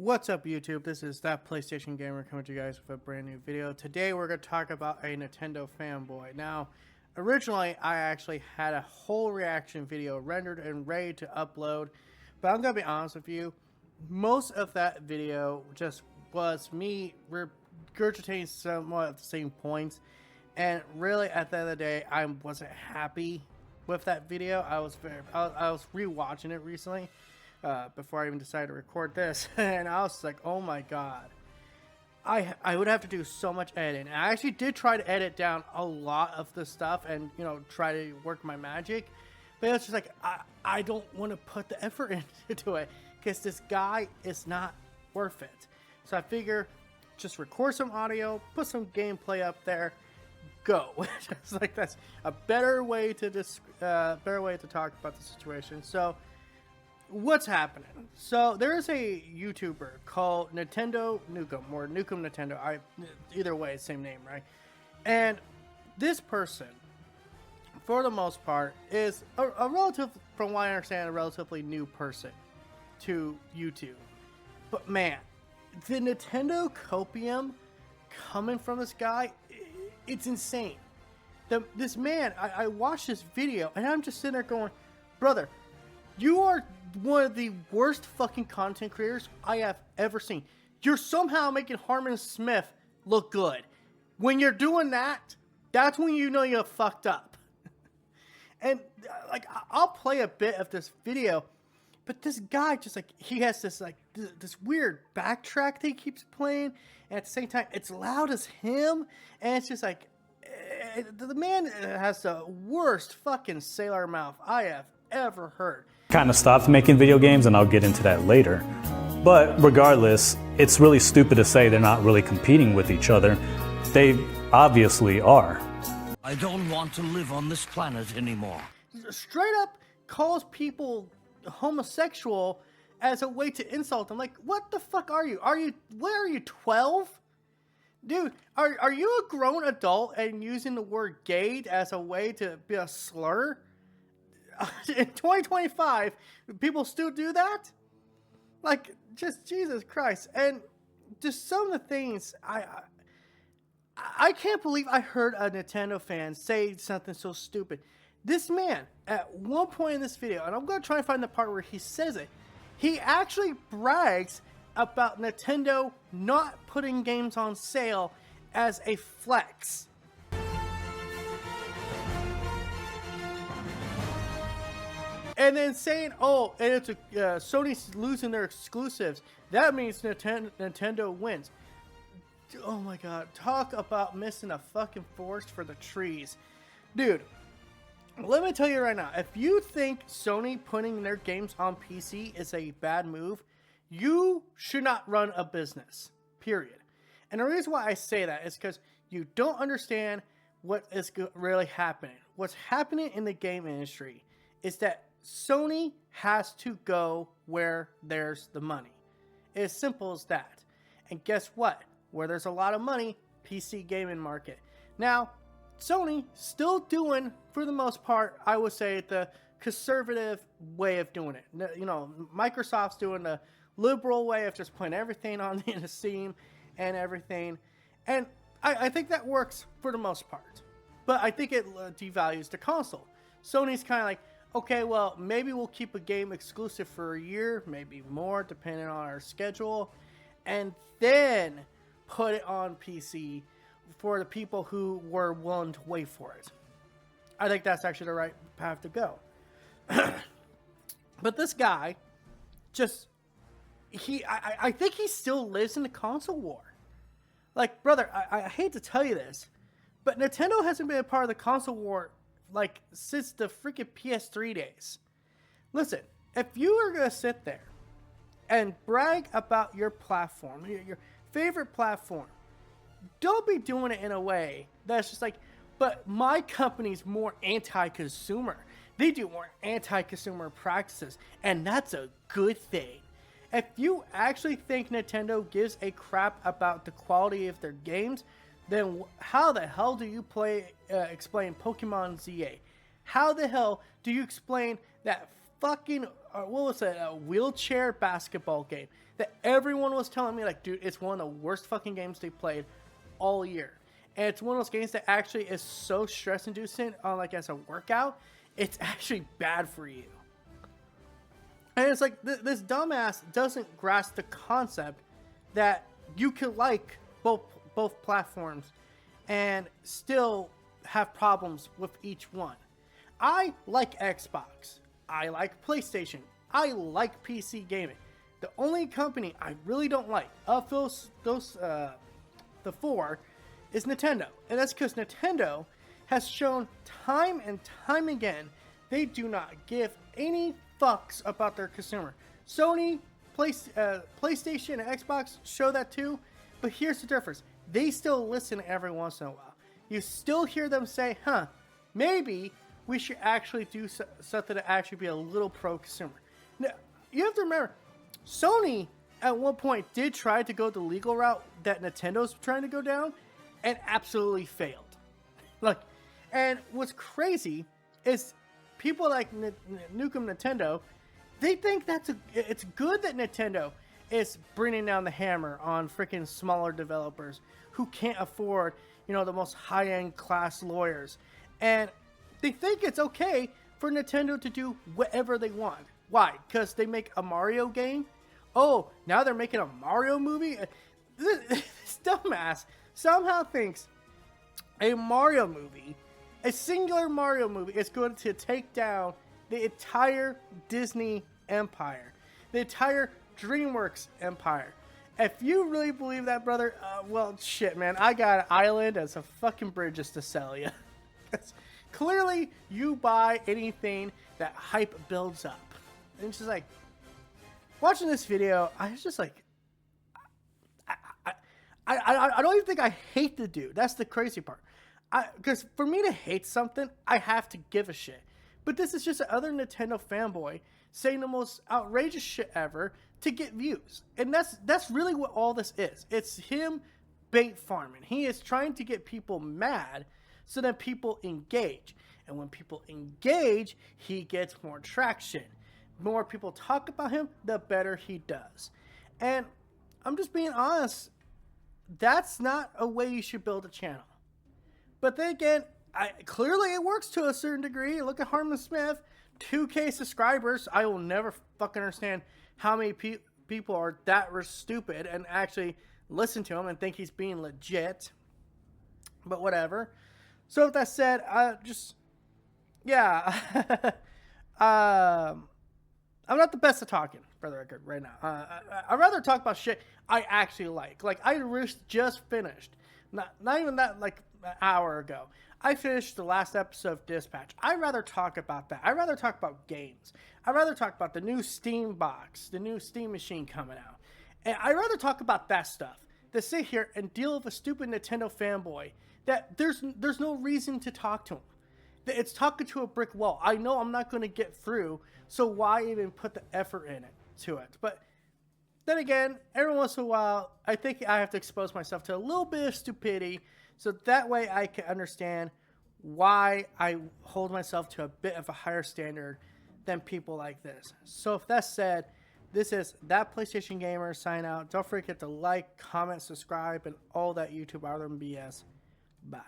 What's up, YouTube? This is That PlayStation Gamer coming to you guys with a brand new video. Today we're going to talk about a Nintendo fanboy. Now, originally I actually had a whole reaction video rendered and ready to upload, but I'm going to be honest with you, most of that video just was me regurgitating somewhat of the same points, and really at the end of the day I wasn't happy with that video. I was rewatching it recently. Before I even decided to record this, and I was like, oh my god, I would have to do so much editing. And I actually did try to edit down a lot of the stuff and, you know, try to work my magic, but it's just like, I don't want to put the effort into it because this guy is not worth it. So I figure just record some audio, put some gameplay up there, go. Just like that's a better way to talk about the situation. So what's happening? So there is a YouTuber called Nintendo Nukem, or Nukem Nintendo. Either way, same name, right? And this person, for the most part, is a relative, from what I understand, a relatively new person to YouTube. But man, the Nintendo copium coming from this guy, it's insane. This man, I watched this video and I'm just sitting there going, brother, you are one of the worst fucking content creators I have ever seen. You're somehow making Harman Smith look good. When you're doing that, that's when you know you fucked up. And like, I'll play a bit of this video, but this guy just like, he has this like this weird backtrack that he keeps playing, and at the same time it's loud as him, and it's just like, the man has the worst fucking sailor mouth I have ever heard. Kind of stopped making video games, and I'll get into that later. But regardless, it's really stupid to say they're not really competing with each other. They obviously are. I don't want to live on this planet anymore. Straight up calls people homosexual as a way to insult them. Like, what the fuck are you? What are you, 12? Dude, are you a grown adult and using the word gay as a way to be a slur? In 2025, people still do that? Like, just Jesus Christ. And just some of the things, I can't believe I heard a Nintendo fan say something so stupid. This man, at one point in this video, and I'm going to try and find the part where he says it, he actually brags about Nintendo not putting games on sale as a flex. And then saying, oh, and it's Sony's losing their exclusives. That means Nintendo wins. Oh my god, talk about missing a fucking forest for the trees. Dude, let me tell you right now, if you think Sony putting their games on PC is a bad move, you should not run a business, period. And the reason why I say that is because you don't understand what is really happening. What's happening in the game industry is that Sony has to go where there's the money. It's as simple as that. And guess what? Where there's a lot of money, PC gaming market. Now, Sony still doing, for the most part, I would say, the conservative way of doing it. You know, Microsoft's doing the liberal way of just putting everything on the Steam and everything. And I think that works for the most part. But I think it devalues the console. Sony's kind of like, okay, well, maybe we'll keep a game exclusive for a year, maybe more, depending on our schedule, and then put it on PC for the people who were willing to wait for it. I think that's actually the right path to go. But this guy, just, I think he still lives in the console war. Like, brother, I hate to tell you this, but Nintendo hasn't been a part of the console war like since the freaking PS3 days. Listen, if you are gonna sit there and brag about your platform, your favorite platform, don't be doing it in a way that's just like, but my company's more anti-consumer. They do more anti-consumer practices, and that's a good thing. If you actually think Nintendo gives a crap about the quality of their games, then how the hell do you explain Pokemon ZA? How the hell do you explain that fucking, what was it, a wheelchair basketball game that everyone was telling me, like, dude, it's one of the worst fucking games they played all year. And it's one of those games that actually is so stress-inducing, like, as a workout, it's actually bad for you. And it's like, this dumbass doesn't grasp the concept that you can like both platforms and still have problems with each one. I like Xbox. I like PlayStation. I like PC gaming. The only company I really don't like of the four is Nintendo. And that's because Nintendo has shown time and time again they do not give any fucks about their consumer. Sony, PlayStation, and Xbox show that too, but here's the difference. They still listen every once in a while. You still hear them say, maybe we should actually do something to actually be a little pro-consumer. Now, you have to remember, Sony at one point did try to go the legal route that Nintendo's trying to go down, and absolutely failed. And what's crazy is people like Nukem Nintendo, they think it's good that Nintendo is bringing down the hammer on freaking smaller developers who can't afford, the most high-end class lawyers. And they think it's okay for Nintendo to do whatever they want. Why? Because they make a Mario game? Oh, now they're making a Mario movie? This dumbass somehow thinks a Mario movie, a singular Mario movie, is going to take down the entire Disney empire, the entire DreamWorks empire. If you really believe that, brother, well, shit, man, I got an island and some fucking bridges to sell you. Clearly, you buy anything that hype builds up. And it's just like, watching this video, I was just like, I don't even think I hate the dude. That's the crazy part. Because for me to hate something, I have to give a shit. But this is just another Nintendo fanboy saying the most outrageous shit ever to get views. And that's really what all this is. It's him bait farming. He is trying to get people mad so that people engage. And when people engage, he gets more traction. More people talk about him, the better he does. And I'm just being honest, that's not a way you should build a channel. But then again, clearly it works to a certain degree. Look at Harman Smith, 2K subscribers. I will never fucking understand how many people are that stupid and actually listen to him and think he's being legit. But whatever. So with that said, I'm not the best at talking, for the record, right now. I'd rather talk about shit I actually like. Like, I just finished, not even that, like, an hour ago, I finished the last episode of Dispatch. I'd rather talk about that. I'd rather talk about games. I'd rather talk about the new Steam box, the new Steam machine coming out. And I'd rather talk about that stuff than sit here and deal with a stupid Nintendo fanboy that there's no reason to talk to him. It's talking to a brick wall. I know I'm not going to get through, so why even put the effort to it? But then again, every once in a while, I think I have to expose myself to a little bit of stupidity, so that way I can understand why I hold myself to a bit of a higher standard than people like this. So if that's said, this is That PlayStation Gamer sign out. Don't forget to like, comment, subscribe, and all that YouTube other than BS. Bye.